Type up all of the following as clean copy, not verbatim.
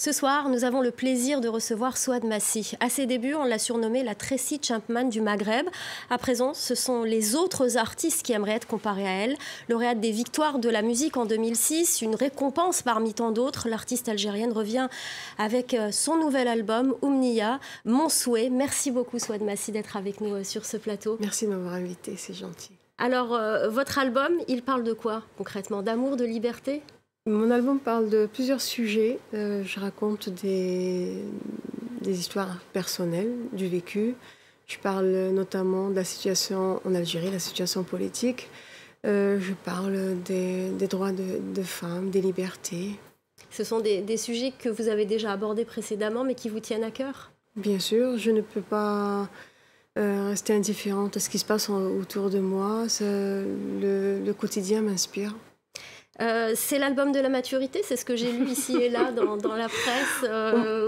Ce soir, nous avons le plaisir de recevoir Souad Massi. À ses débuts, on l'a surnommée la Tracy Chapman du Maghreb. À présent, ce sont les autres artistes qui aimeraient être comparés à elle. Lauréate des Victoires de la musique en 2006, une récompense parmi tant d'autres, l'artiste algérienne revient avec son nouvel album, Oumnia, Mon souhait. Merci beaucoup Souad Massi d'être avec nous sur ce plateau. Merci de m'avoir invité, c'est gentil. Alors, votre album, il parle de quoi concrètement? D'amour, de liberté? Mon album parle de plusieurs sujets. Je raconte des histoires personnelles, du vécu. Je parle notamment de la situation en Algérie, la situation politique. Je parle des droits de femmes, des libertés. Ce sont des sujets que vous avez déjà abordés précédemment, mais qui vous tiennent à cœur? Bien sûr, je ne peux pas rester indifférente à ce qui se passe autour de moi. Le quotidien m'inspire. C'est l'album de la maturité, c'est ce que j'ai lu ici et là dans la presse,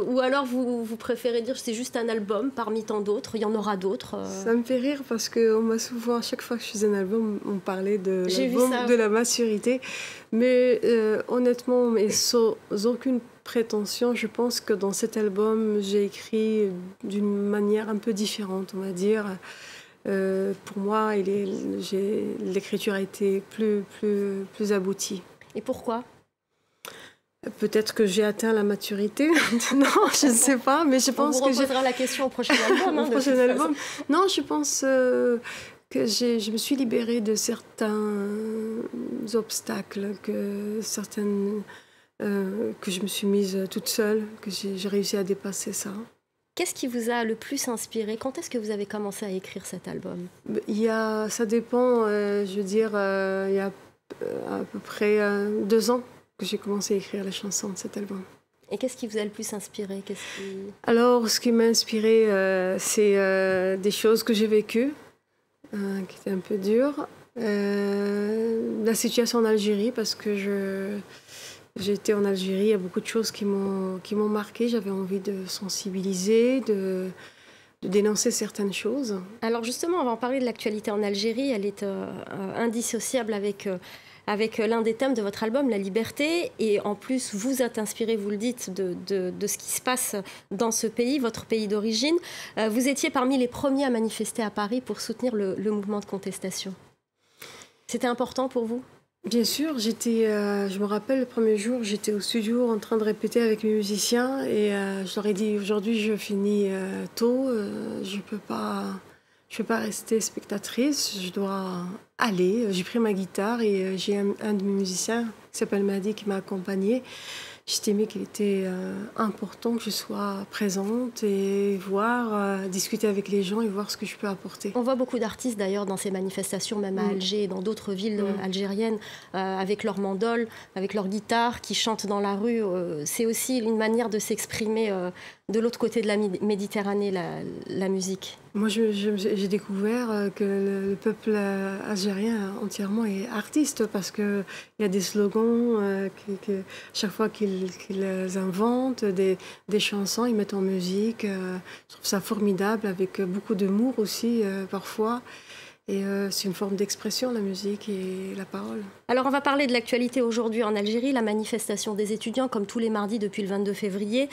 ou alors vous préférez dire que c'est juste un album parmi tant d'autres, il y en aura d'autres. Ça me fait rire parce qu'on m'a souvent, à chaque fois que je faisais un album, on parlait de l'album de la maturité, mais honnêtement, et sans aucune prétention, je pense que dans cet album, j'ai écrit d'une manière un peu différente, on va dire. Pour moi, l'écriture a été plus aboutie. Et pourquoi? Peut-être que j'ai atteint la maturité maintenant, je ne sais pas, mais je pense que... On vous reposera la question au prochain album. Au prochain album. Non, je pense que je me suis libérée de certains obstacles, que je me suis mise toute seule, que j'ai réussi à dépasser ça. Qu'est-ce qui vous a le plus inspiré? Quand est-ce que vous avez commencé à écrire cet album? Ça dépend, je veux dire, il y a à peu près 2 ans que j'ai commencé à écrire les chansons de cet album. Et qu'est-ce qui vous a le plus inspiré? Alors, ce qui m'a inspiré, c'est des choses que j'ai vécues, qui étaient un peu dures. La situation en Algérie, parce que j'étais en Algérie, il y a beaucoup de choses qui m'ont marqué. J'avais envie de sensibiliser, de dénoncer certaines choses. Alors justement, on va en parler de l'actualité en Algérie. Elle est indissociable avec l'un des thèmes de votre album, la liberté. Et en plus, vous êtes inspiré, vous le dites, de ce qui se passe dans ce pays, votre pays d'origine. Vous étiez parmi les premiers à manifester à Paris pour soutenir le mouvement de contestation. C'était important pour vous? Bien sûr, je me rappelle le premier jour, j'étais au studio en train de répéter avec mes musiciens et je leur ai dit aujourd'hui je finis tôt, je peux pas rester spectatrice, je dois aller. J'ai pris ma guitare et j'ai un de mes musiciens qui s'appelle Madi qui m'a accompagnée. J'estimais qu'il était important que je sois présente et discuter avec les gens et voir ce que je peux apporter. On voit beaucoup d'artistes d'ailleurs dans ces manifestations, même à Alger et dans d'autres villes algériennes, avec leur mandole, avec leur guitare, qui chantent dans la rue. C'est aussi une manière de s'exprimer de l'autre côté de la Méditerranée, la musique. Moi, j'ai découvert que le peuple algérien entièrement est artiste parce qu'il y a des slogans chaque fois qu'ils inventent, des chansons, ils mettent en musique. Je trouve ça formidable, avec beaucoup d'humour aussi parfois. Et c'est une forme d'expression, la musique et la parole. Alors, on va parler de l'actualité aujourd'hui en Algérie, la manifestation des étudiants, comme tous les mardis depuis le 22 février.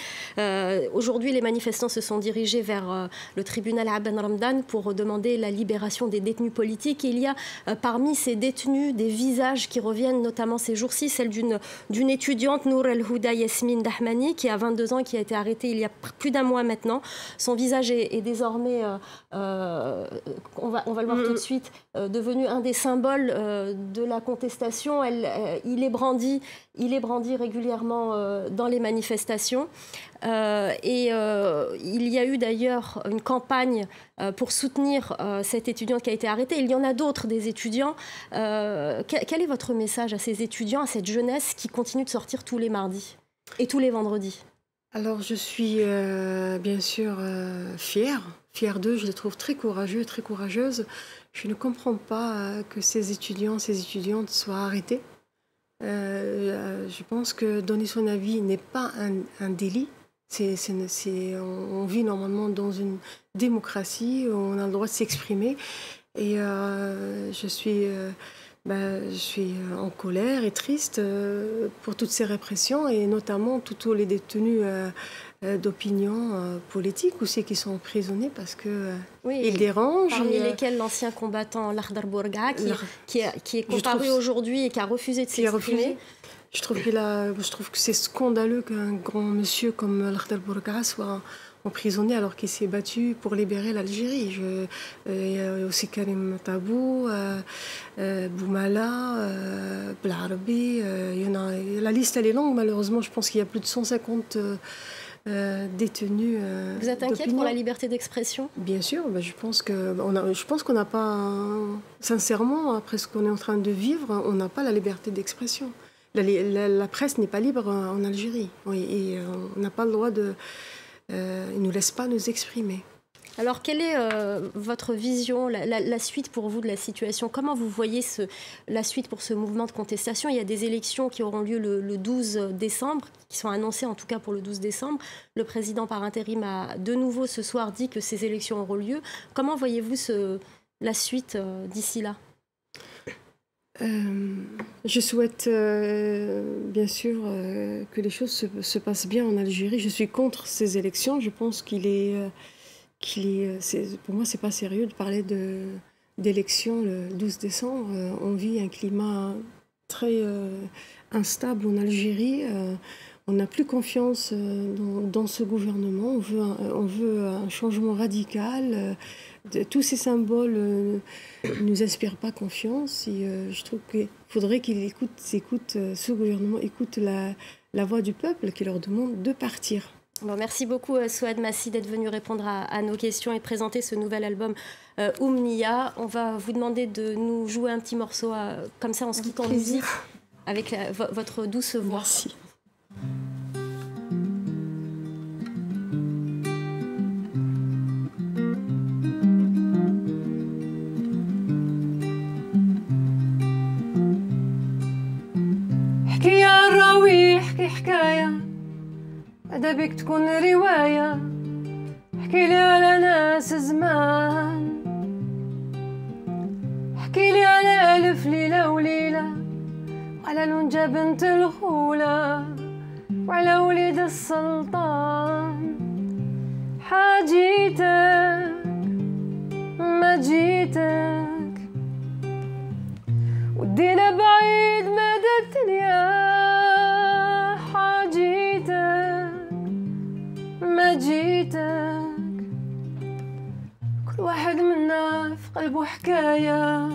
Aujourd'hui, les manifestants se sont dirigés vers le tribunal Aben Ramdan pour demander la libération des détenus politiques. Et il y a parmi ces détenus des visages qui reviennent, notamment ces jours-ci, celle d'une étudiante, Nour El Houda Yasmine Dahmani, qui a 22 ans et qui a été arrêtée il y a plus d'1 mois maintenant. Son visage est désormais, on va le voir tout de suite, devenu un des symboles de la contestation. Il est brandi régulièrement dans les manifestations. Il y a eu d'ailleurs une campagne pour soutenir cette étudiante qui a été arrêtée. Il y en a d'autres, des étudiants. Quel est votre message à ces étudiants, à cette jeunesse qui continue de sortir tous les mardis et tous les vendredis? Alors, je suis bien sûr fière d'eux. Je les trouve très courageux, très courageuses. Je ne comprends pas que ces étudiants, ces étudiantes soient arrêtés. Je pense que donner son avis n'est pas un délit. On vit normalement dans une démocratie où on a le droit de s'exprimer. Et je suis Je suis en colère et triste pour toutes ces répressions et notamment tous les détenus d'opinion politique aussi qui sont emprisonnés parce que ils dérangent. Parmi lesquels l'ancien combattant Lakhdar Bourga qui est comparu aujourd'hui et qui a refusé de s'exprimer. Je trouve que c'est scandaleux qu'un grand monsieur comme Lakhdar Bourga soit emprisonné alors qu'il s'est battu pour libérer l'Algérie. Il y a aussi Karim Tabou, Boumala, Blarbi. La liste elle est longue malheureusement. Je pense qu'il y a plus de 150 détenus. Vous êtes inquiète pour la liberté d'expression? Bien sûr. Je pense qu'on n'a pas, sincèrement, après ce qu'on est en train de vivre, on n'a pas la liberté d'expression. La presse n'est pas libre en Algérie. Et on n'a pas le droit de... ils ne nous laissent pas nous exprimer. Alors, quelle est votre vision, la suite pour vous de la situation? Comment vous voyez la suite pour ce mouvement de contestation? Il y a des élections qui auront lieu le 12 décembre, qui sont annoncées en tout cas pour le 12 décembre. Le président par intérim a de nouveau ce soir dit que ces élections auront lieu. Comment voyez-vous la suite d'ici là? Je souhaite bien sûr que les choses se passent bien en Algérie. Je suis contre ces élections. Je pense pour moi, c'est pas sérieux de parler d'élections le 12 décembre. On vit un climat très instable en Algérie. On n'a plus confiance dans ce gouvernement. On veut un changement radical. Tous ces symboles ne nous inspirent pas confiance. Et, je trouve qu'il faudrait ce gouvernement écoute la voix du peuple qui leur demande de partir. Bon, merci beaucoup Souad Massi d'être venu répondre à nos questions et présenter ce nouvel album Oumnia. On va vous demander de nous jouer un petit morceau comme ça en se quittant en musique avec votre douce voix. Merci. حكاية الراوي حكي حكاية هذا بيك تكون رواية حكي لي على ناس زمان حكي لي على ألف ليلة وليلة وعلى لونجا بنت الخولة وعلى وليد السلطان حاجيتك ما جيتك ودينا بعيد مدى الدنيا ما جيتك كل واحد منا في قلبه حكاية